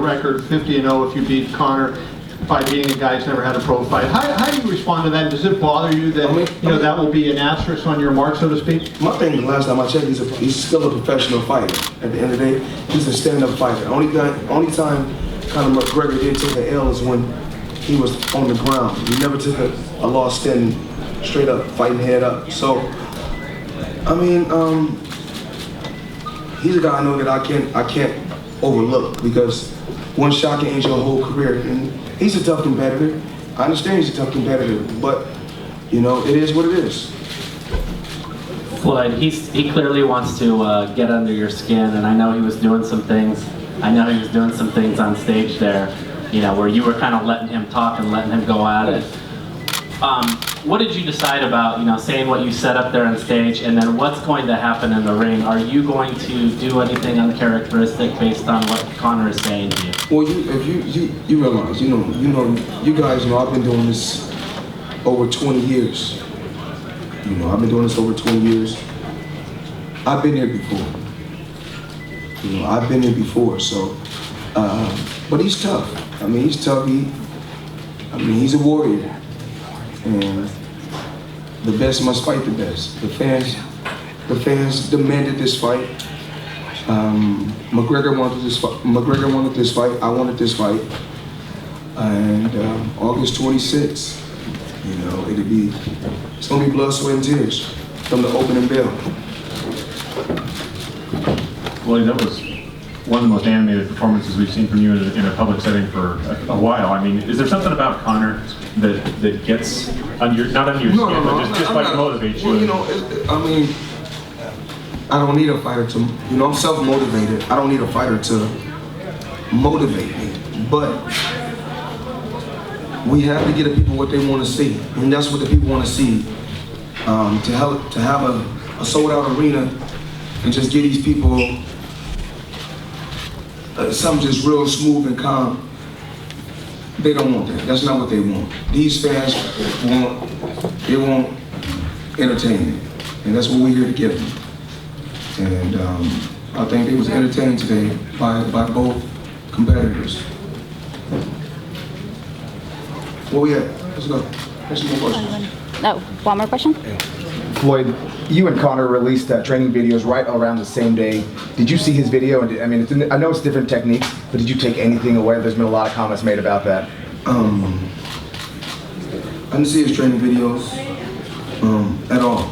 record 50-0 if you beat Conor by beating a guy who's never had a pro fight. How do you respond to that? Does it bother you that that will be an asterisk on your mark, so to speak? My thing is, last time I checked, he's still a professional fighter. At the end of the day, he's a stand-up fighter. Only time Conor McGregor did take an L is when he was on the ground. He never took a loss standing straight up, fighting head up. So, I mean, he's a guy I know that I can't overlook, because one shot can end your whole career. And he's a tough competitor. I understand he's a tough competitor, but you know, it is what it is. Floyd, he clearly wants to get under your skin, and I know he was doing some things. I know he was doing some things on stage there, you know, where you were kind of letting him talk and letting him go at it. What did you decide about, you know, saying what you said up there on stage, and then what's going to happen in the ring? Are you going to do anything uncharacteristic based on what Conor is saying to you? Well, you realize, you guys know I've been doing this over 20 years. You know, I've been doing this over 20 years. I've been there before. You know, I've been there before. So, but he's tough. I mean, he's tough. He's a warrior. And the best must fight the best. The fans demanded this fight. McGregor wanted this fight. I wanted this fight. And August 26th, you know, it's gonna be blood, sweat, and tears from the opening bell. Well, that was one of the most animated performances we've seen from you in a public setting for a while. I mean, is there something about Conor that gets not under your skin, but just like motivates you? Well, you know, I mean, I don't need a fighter to, you know, I'm self-motivated. I don't need a fighter to motivate me, but we have to give the people what they want to see, and that's what the people want to see. To have a sold-out arena and just give these people something just real smooth and calm. They don't want that. That's not what they want. These fans want entertainment, and that's what we're here to give them. And I think it was entertained today by both competitors. Where we at? Let's go. There's some more questions. No, one more question? Floyd, you and Conor released training videos right around the same day. Did you see his video? And I mean, I know it's different techniques, but did you take anything away? There's been a lot of comments made about that. I didn't see his training videos at all.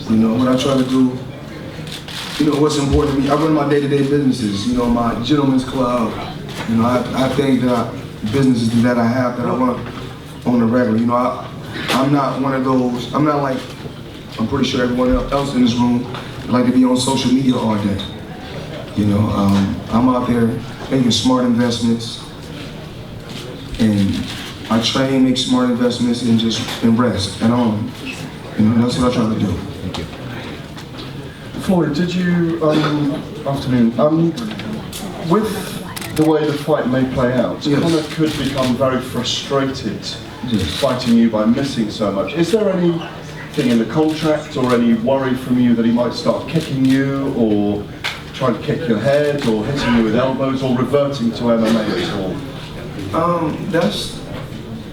You know, what I try to do, you know, what's important to me, I run my day-to-day businesses, you know, my gentleman's club. You know, I think that businesses that I have that I run on the regular. You know, I'm not one of those, I'm not like, I'm pretty sure everyone else in this room like to be on social media all day. You know, I'm out there making smart investments, and I train, make smart investments, and rest at home. You know, that's what I try to do. Thank you. Floyd, did you, afternoon, with the way the fight may play out, yes, Conor could become very frustrated fighting you by missing so much. Is there anything in the contract or any worry from you that he might start kicking you or trying to kick your head or hitting you with elbows or reverting to MMA at all? That's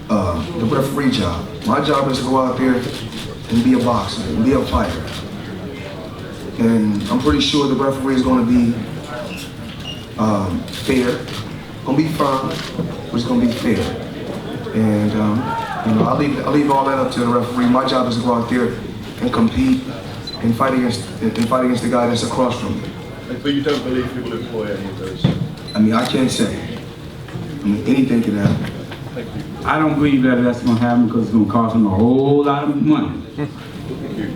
the referee job. My job is to go out there and be a boxer, and be a fighter. And I'm pretty sure the referee is going to be fair, going to be firm, but it's going to be fair. And you know, I'll leave all that up to the referee. My job is to go out there and compete and fight against the guy that's across from me. But you don't believe he will employ any of those? I mean, I can't say. I mean, anything can happen. Thank you. I don't believe that that's going to happen because it's going to cost him a whole lot of money. Thank you.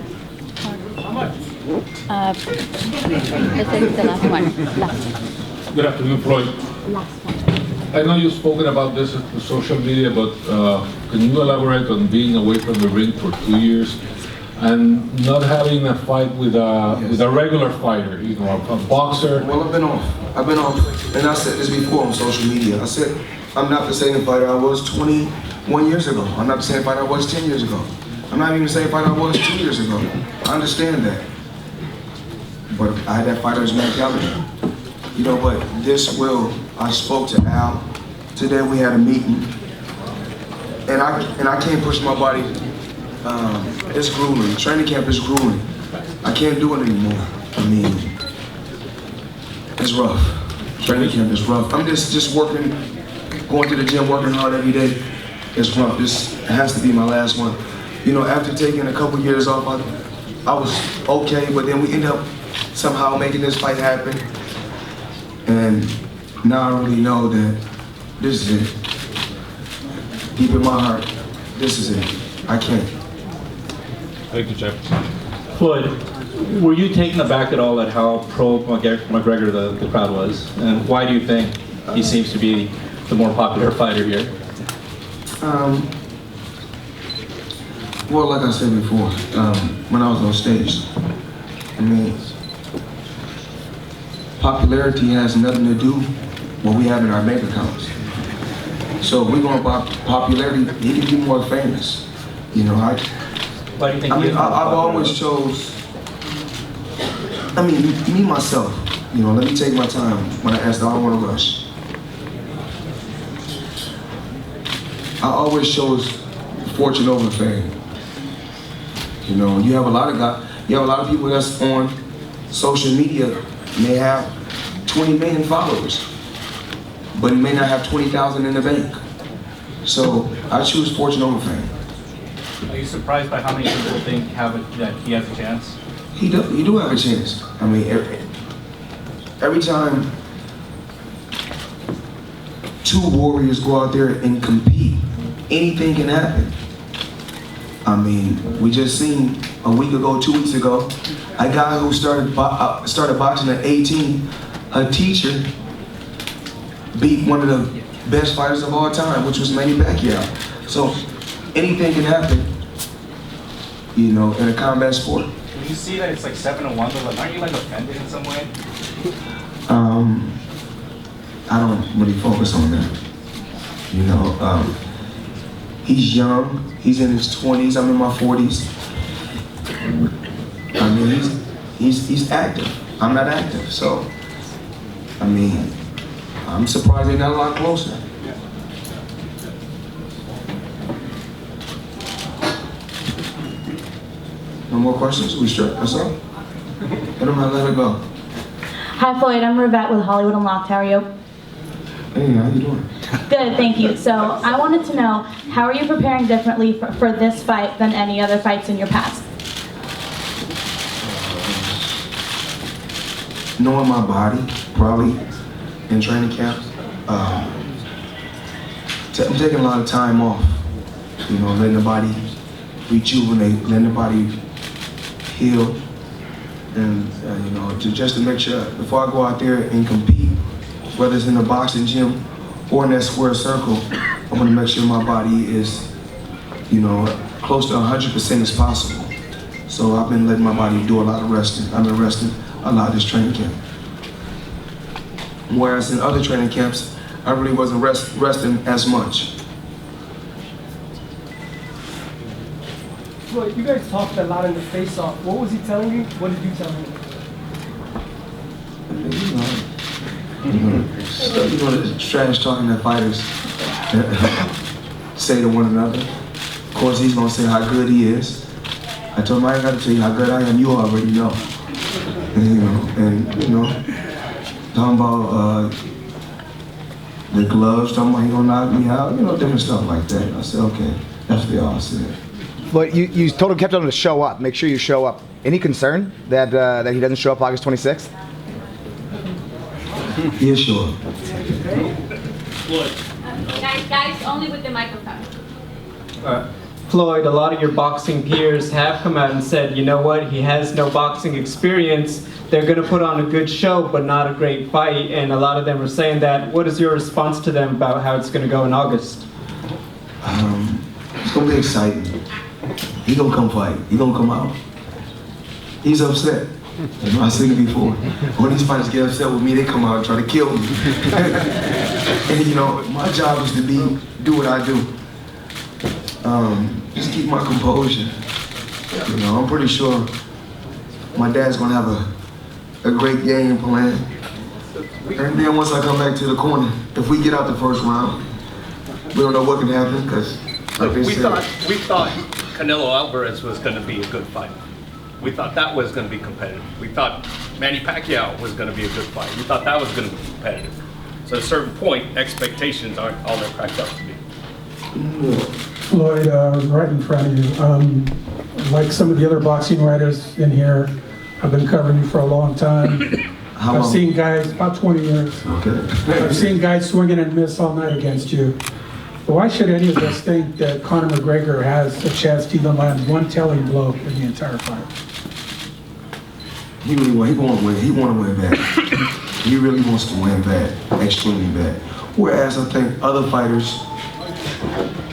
This is the last one. Last. Good afternoon, Floyd. Last one. I know you've spoken about this on social media, but can you elaborate on being away from the ring for 2 years and not having a fight with a regular fighter, you know, a boxer? Well, I've been off, and I said this before on social media. I said, I'm not the same fighter I was 21 years ago. I'm not the same fighter I was 10 years ago. I'm not even the same fighter I was 2 years ago. I understand that. But I had that fighter's mentality. You know, but I spoke to Al. Today we had a meeting. And I can't push my body. It's grueling. Training camp is grueling. I can't do it anymore. I mean, it's rough. Training camp is rough. I'm just working, going to the gym, working hard every day. It's rough. This has to be my last one. You know, after taking a couple years off, I was okay, but then we ended up somehow making this fight happen. And now I really know that this is it. Deep in my heart, this is it. I can't. Thank you, Jeff. Floyd, were you taken aback at all at how pro-McGregor the crowd was? And why do you think he seems to be the more popular fighter here? Well, like I said before, when I was on stage, I mean, popularity has nothing to do with what we have in our bank accounts. So if we're going by popularity, he can be more famous. You know, Why do you think I've always chose, me myself, you know, let me take my time when I asked, I don't want to rush. I always chose fortune over fame. You know, you have a lot of people that's on social media, and they have 20 million followers, but he may not have 20,000 in the bank. So I choose fortune over fame. Are you surprised by how many people think that he has a chance? You do have a chance. I mean, every time two warriors go out there and compete, anything can happen. I mean, we just seen a week ago, 2 weeks ago, a guy who started boxing at 18, a teacher, beat one of the best fighters of all time, which was Manny Pacquiao. So anything can happen, you know, in a combat sport. When you see that it's like 7-1, but aren't you like offended in some way? I don't really focus on that. You know, he's young. He's in his 20s. I'm in my 40s. I mean, he's active. I'm not active, so I mean, I'm surprised they're not a lot closer. No more questions? We straight? That's all? I don't know, let it go. Hi Floyd, I'm Rivette with Hollywood Unlocked. How are you? Hey, how you doing? Good, thank you. So I wanted to know, how are you preparing differently for this fight than any other fights in your past? Knowing my body, probably, in training camp. I'm taking a lot of time off. You know, letting the body rejuvenate, letting the body heal. And, you know, just to make sure, before I go out there and compete, whether it's in the boxing gym or in that square circle, I want to make sure my body is, you know, close to 100% as possible. So I've been letting my body do a lot of resting. I've been resting a lot this training camp. Whereas in other training camps, I really wasn't resting as much. Well, you guys talked a lot in the face-off. What was he telling you? What did you tell him? You know the trash talking that fighters say to one another. Of course, he's gonna say how good he is. I told him I ain't gotta tell you how good I am. You already know. And you know, talking about the gloves, talking about he gonna knock me out. You know, different stuff like that. I said, okay, that's what they all said. But you told him, kept on to show up. Make sure you show up. Any concern that he doesn't show up August 26th? Yeah, sure. Guys, only with the microphone. Floyd, a lot of your boxing peers have come out and said, you know what, he has no boxing experience. They're going to put on a good show, but not a great fight. And a lot of them are saying that. What is your response to them about how it's going to go in August? It's going to be exciting. He's going to come fight. He's going to come out. He's upset. I said it before. When these fighters get upset with me, they come out and try to kill me. And you know, my job is to do what I do. Just keep my composure. You know, I'm pretty sure my dad's gonna have a great game plan. And then once I come back to the corner, if we get out the first round, we don't know what can happen because, like they we said, thought Canelo Alvarez was going to be a good fight. We thought that was going to be competitive. We thought Manny Pacquiao was going to be a good fight. We thought that was going to be competitive. So at a certain point, expectations aren't all they're cracked up to be. Floyd, right in front of you. Like some of the other boxing writers in here, I've been covering you for a long time. I've seen guys, about 20 years. Okay. I've seen guys swinging and miss all night against you. But why should any of us think that Conor McGregor has a chance to even land one telling blow in the entire fight? He really want to win. He want to win bad. He really wants to win bad, extremely bad. Whereas I think other fighters,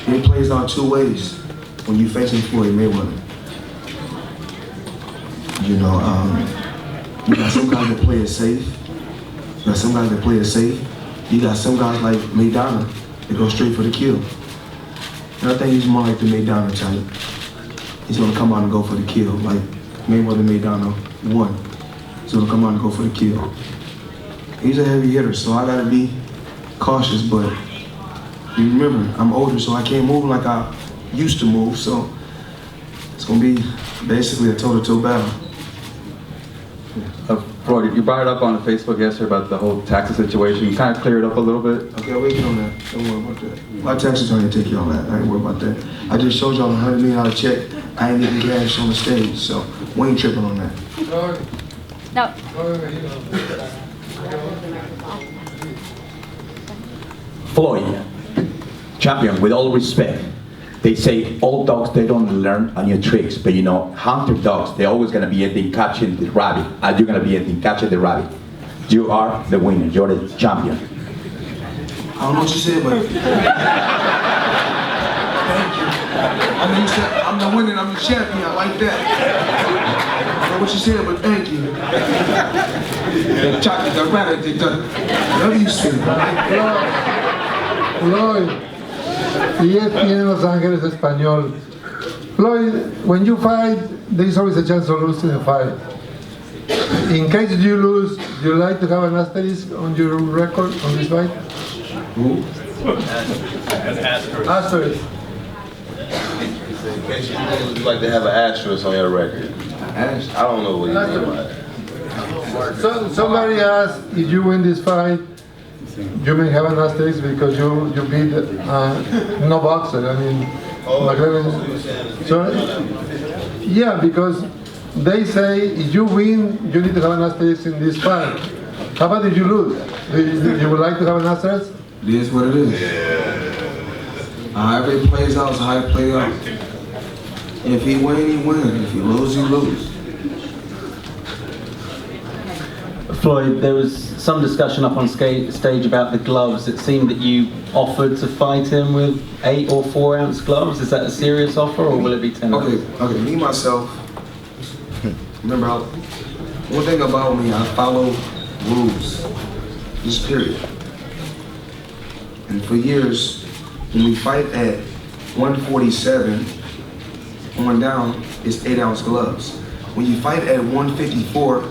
it plays out two ways when you facing Floyd Mayweather. You know, you got some guys that play it safe. You got some guys that play it safe. You got some guys like Maidana that go straight for the kill. And I think he's more like the Maidana type. He's gonna come out and go for the kill, like Mayweather Maidana won. He's gonna come out and go for the kill. He's a heavy hitter, so I gotta be cautious, but you remember, I'm older, so I can't move like I used to move, so it's gonna be basically a toe-to-toe battle. Floyd, you brought it up on Facebook yesterday about the whole taxes situation. You kind of clear it up a little bit. Okay, we'll get on that. Don't worry about that. My taxes aren't gonna take y'all that. I ain't worried about that. I just showed y'all a $100 million check. I ain't even cash on the stage, so we ain't tripping on that. No. Floyd, champion, with all respect, they say all dogs, they don't learn on new tricks, but you know, hunter dogs, they're always gonna be ending catching the rabbit, and you're gonna be ending catching the rabbit. You are the winner, you're the champion. I don't know what you said, but thank you. I know you said I'm the winner, I'm the champion, I like that. I don't know what you said, but thank you. The chocolate, the rabbit, whatever you said. Floyd, ESPN Los Angeles Español. Floyd, when you fight, there's always a chance of losing a fight. In case you lose, do you like to have an asterisk on your record on this fight? Who? An asterisk. Asterisk. In case you lose, would you like to have an asterisk on your record? I don't know what you mean by that. So, somebody asked if you win this fight, you may have an asterisk because you beat no boxer. I mean, McGregor. So, yeah, because they say if you win, you need to have an asterisk in this fight. How about if you lose? You would like to have an asterisk? It is what it is. However it plays out is how it plays out. If he win, he win. If he lose, he lose. Floyd, there was some discussion up on stage about the gloves. It seemed that you offered to fight him with 8 or 4 ounce gloves. Is that a serious offer, or will it be 10 ounce? Okay, me, myself, remember, one thing about me, I follow rules, just period. And for years, when we fight at 147, on down, it's 8 ounce gloves. When you fight at 154,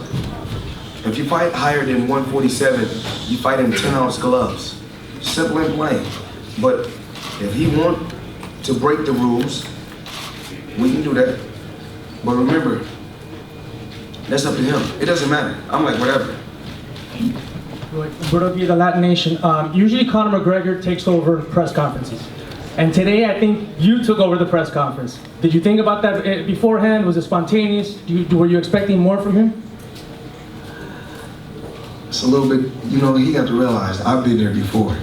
if you fight higher than 147, you fight in 10 ounce gloves. Simple and plain. But if he want to break the rules, we can do that. But remember, that's up to him. It doesn't matter. I'm like, whatever. Brother, the Latin Nation. Usually Conor McGregor takes over press conferences. And today I think you took over the press conference. Did you think about that beforehand? Was it spontaneous? Were you expecting more from him? It's a little bit, you know, he got to realize I've been there before.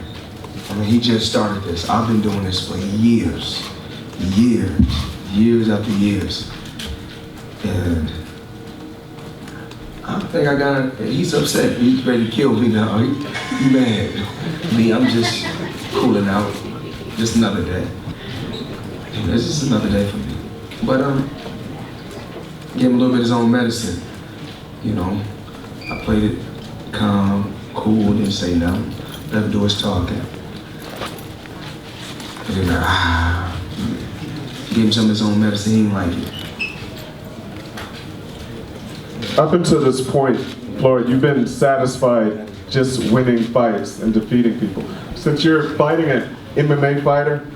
I mean, he just started this. I've been doing this for years after years. And I think I got it. He's upset. He's ready to kill me now. He mad. Me, I'm just cooling out. Just another day. It's just another day for me. But give him a little bit of his own medicine. You know, I played it calm, cool, didn't say nothing. Let him do his talking. And then give him some of his own medicine. He didn't like it. Up until this point, Floyd, you've been satisfied just winning fights and defeating people. Since you're fighting an MMA fighter,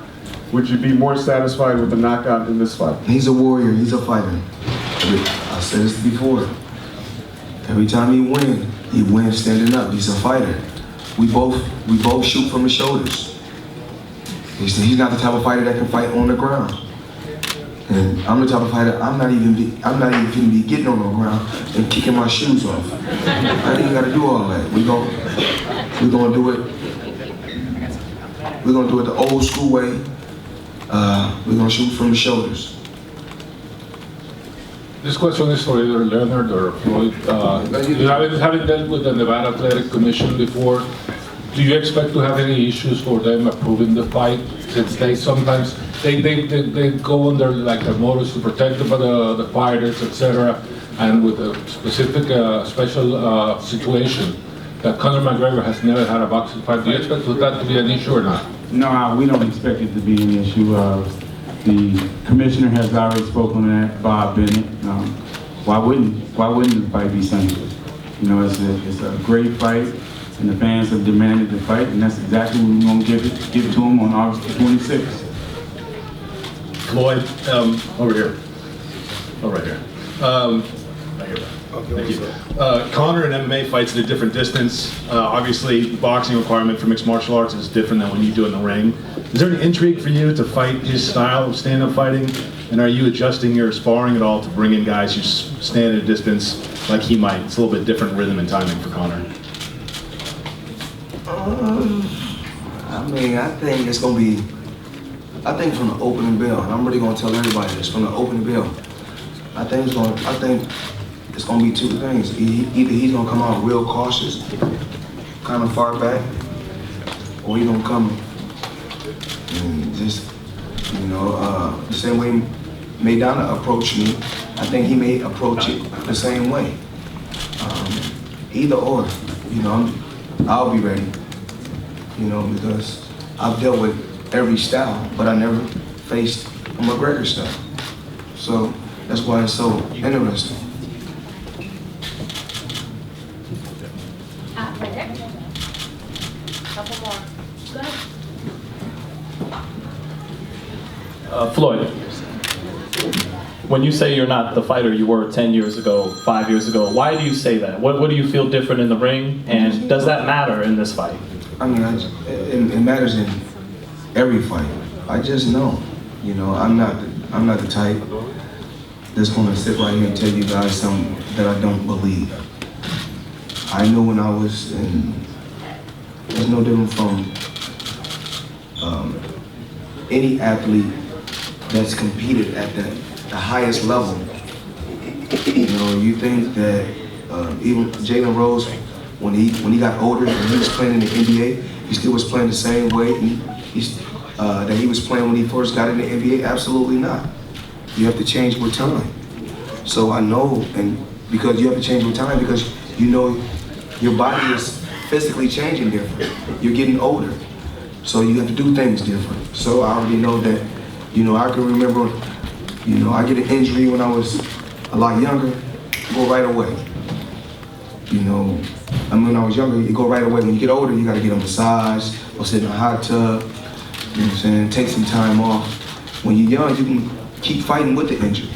would you be more satisfied with the knockout in this fight? He's a warrior, he's a fighter. I said this before. Every time he wins standing up. He's a fighter. We both shoot from the shoulders. He's not the type of fighter that can fight on the ground. And I'm the type of fighter, I'm not even gonna be getting on the ground and kicking my shoes off. I ain't even gotta do all that. We're gonna do it the old school way. We're gonna shoot from the shoulders. This question is for either Leonard or Floyd. You having dealt with the Nevada Athletic Commission before, do you expect to have any issues for them approving the fight? Since they sometimes, they go under like a motives to protect the fighters, etc. And with a specific special situation that Conor McGregor has never had a boxing fight. Do you expect that to be an issue or not? No, we don't expect it to be an issue. The commissioner has already spoken on that, Bob Bennett. Why wouldn't the fight be Sunday? You know, it's a great fight, and the fans have demanded the fight, and that's exactly what we're going to give it to them on August the 26th. Floyd, over here. Oh, right here. Right here. Thank you. Conor and MMA fights at a different distance. Obviously, boxing requirement for mixed martial arts is different than when you do in the ring. Is there an intrigue for you to fight his style of stand-up fighting? And are you adjusting your sparring at all to bring in guys who stand at a distance like he might? It's a little bit different rhythm and timing for Conor. I mean, I think it's gonna be, from the opening bell, and I'm really gonna tell everybody this, from the opening bell, I think it's gonna be two things. Either he's gonna come out real cautious, kind of far back, or he's gonna come and just, the same way Maidana approached me, I think he may approach it the same way. Either or, I'll be ready, because I've dealt with every style, but I never faced a McGregor style. So that's why it's so interesting. Right there. Couple more. Go ahead. Floyd, when you say you're not the fighter you were 10 years ago, 5 years ago, why do you say that? What do you feel different in the ring, and does that matter in this fight? I mean, it matters in every fight. I just know, I'm not the type that's gonna sit right here and tell you guys something that I don't believe. I know when I was in, it's no different from any athlete that's competed at the highest level. You think that even Jalen Rose, when he got older and he was playing in the NBA, he still was playing the same way that he was playing when he first got in the NBA? Absolutely not. You have to change with time. So I know, and because you have to change with time, because your body is physically changing different. You're getting older. So you have to do things different. So I already know that, I can remember, I get an injury when I was a lot younger, go right away. When I was younger, you go right away. When you get older, you gotta get a massage, or sit in a hot tub, take some time off. When you're young, you can keep fighting with the injury.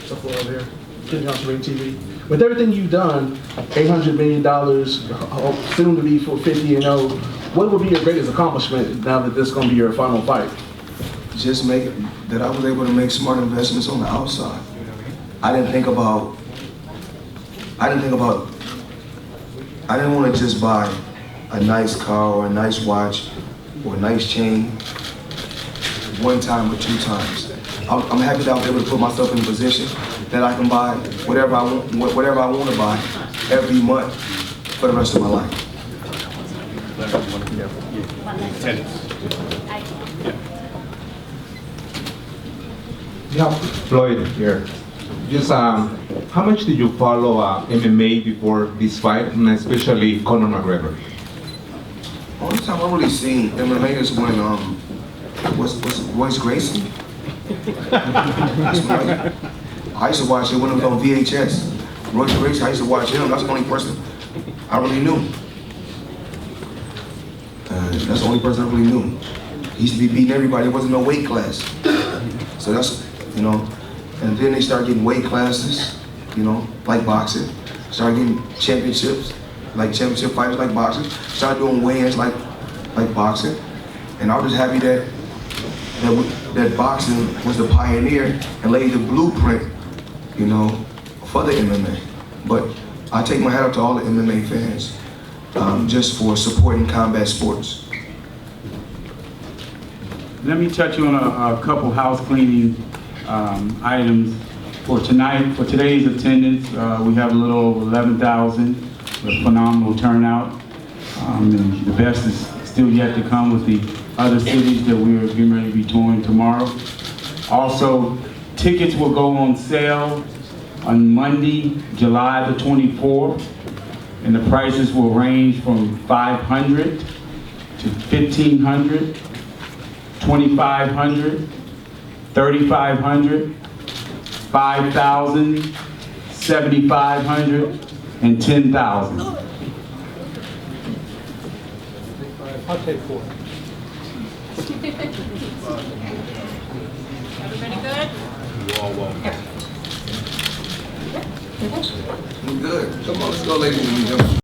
So over here, Ken Johnson, Ring TV. With everything you've done, $800 million, soon to be for 50-0, what would be your greatest accomplishment now that this is going to be your final fight? Just that I was able to make smart investments on the outside. I didn't want to just buy a nice car or a nice watch or a nice chain one time or two times. I'm happy that I was able to put myself in a position that I can buy whatever I want to buy every month for the rest of my life. Yeah, Floyd here. Just how much did you follow MMA before this fight, and especially Conor McGregor? The only time I really seen MMA is when was Royce Gracie. I used to watch it when it was on VHS. Royce Gracie, I used to watch him. That's the only person I really knew. That's the only person I really knew. He used to be beating everybody. There wasn't no weight class. So that's, you know, and then they started getting weight classes, you know, like boxing. Started getting championships, like championship fighters like boxing. Started doing weigh-ins like boxing. And I was just happy that boxing was the pioneer and laid the blueprint, you know, for the MMA. But I take my hat off to all the MMA fans just for supporting combat sports. Let me touch on a couple house cleaning items. For tonight, for today's attendance, we have a little over 11,000, a phenomenal turnout. And the best is still yet to come with the other cities that we're getting ready to be touring tomorrow. Also, tickets will go on sale on Monday, July the 24th, and the prices will range from $500 to $1,500, $2,500, $3,500, $5,000, $7,500, and $10,000. I'll take 4. Everybody good? We're good. Come on, let's go, ladies and gentlemen.